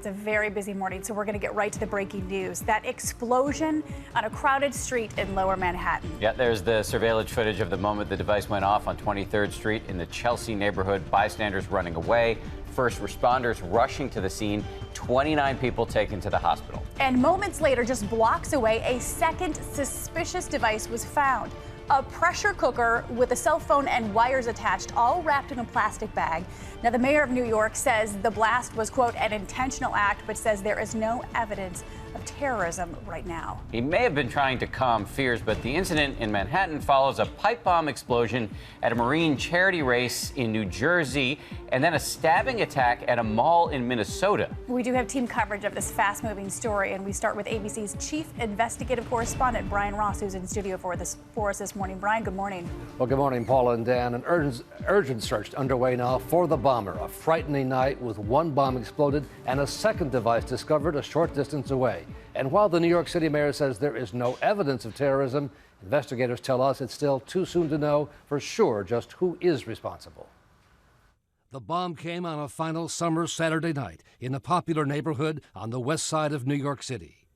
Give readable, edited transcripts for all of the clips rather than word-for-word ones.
it's a very busy morning, so we're going to get right to the breaking news. That explosion on a crowded street in Lower Manhattan. Yeah, there's the surveillance footage of the moment the device went off on 23rd Street in the Chelsea neighborhood. Bystanders running away, first responders rushing to the scene, 29 people taken to the hospital. And moments later, just blocks away, a second suspicious device was found. A pressure cooker with a cell phone and wires attached, all wrapped in a plastic bag. Now, the mayor of New York says the blast was, quote, an intentional act, but says there is no evidence of terrorism right now. He may have been trying to calm fears, but the incident in Manhattan follows a pipe bomb explosion at a Marine charity race in New Jersey, and then a stabbing attack at a mall in Minnesota. We do have team coverage of this fast-moving story, and we start with ABC's chief investigative correspondent, Brian Ross, who's in studio for us this morning. Brian, good morning. Well, good morning, Paula and Dan. An urgent search underway now for the bomber. A frightening night with one bomb exploded and a second device discovered a short distance away. And while the New York City mayor says there is no evidence of terrorism, investigators tell us it's still too soon to know for sure just who is responsible. The bomb came on a final summer Saturday night in a popular neighborhood on the west side of New York City.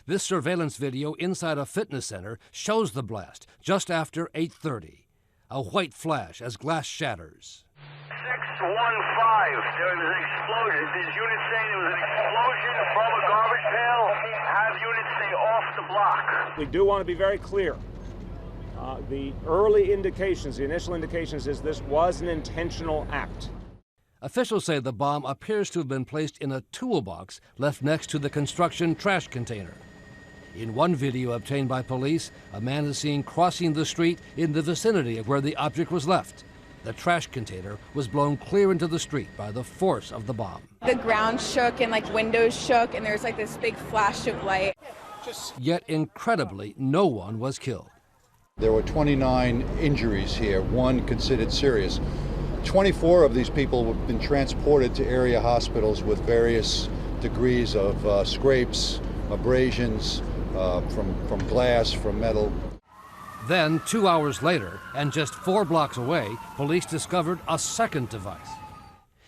This surveillance video inside a fitness center shows the blast just after 8:30. A white flash as glass shatters. 615, there was an explosion. There's units saying there was an explosion from a garbage pail. Have units stay off the block. We do want to be very clear. The early indications, the initial indications is this was an intentional act. Officials say the bomb appears to have been placed in a toolbox left next to the construction trash container. In one video obtained by police, a man is seen crossing the street in the vicinity of where the object was left. The trash container was blown clear into the street by the force of the bomb. The ground shook and windows shook, and there's this big flash of light. Yet incredibly, no one was killed. There were 29 injuries here, one considered serious. 24 of these people have been transported to area hospitals with various degrees of scrapes, abrasions from glass, from metal. Then, 2 hours later, and just 4 blocks away, police discovered a second device.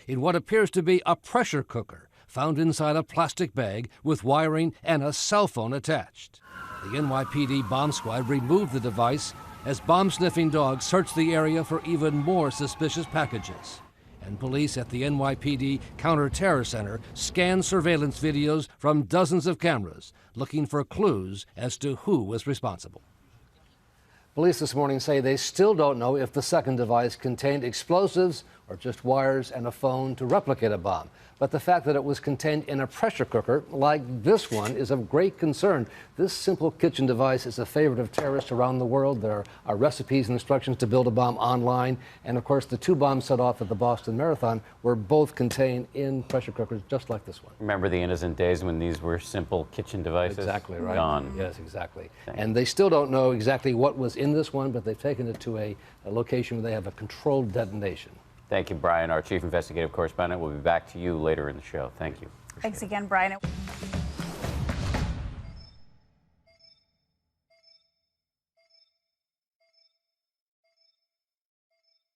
In what appears to be a pressure cooker, found inside a plastic bag with wiring and a cell phone attached. The NYPD bomb squad removed the device as bomb-sniffing dogs searched the area for even more suspicious packages. And police at the NYPD Counter-Terror Center scanned surveillance videos from dozens of cameras, looking for clues as to who was responsible. Police this morning say they still don't know if the second device contained explosives or just wires and a phone to replicate a bomb. But the fact that it was contained in a pressure cooker like this one is of great concern. This simple kitchen device is a favorite of terrorists around the world. There are recipes and instructions to build a bomb online. And of course, the 2 bombs set off at the Boston Marathon were both contained in pressure cookers just like this one. Remember the innocent days when these were simple kitchen devices? Exactly right. Gone. Yes, exactly. And they still don't know exactly what was in this one, but they've taken it to a location where they have a controlled detonation. Thank you, Brian. Our chief investigative correspondent will be back to you later in the show. Thank you. Thanks again, Brian.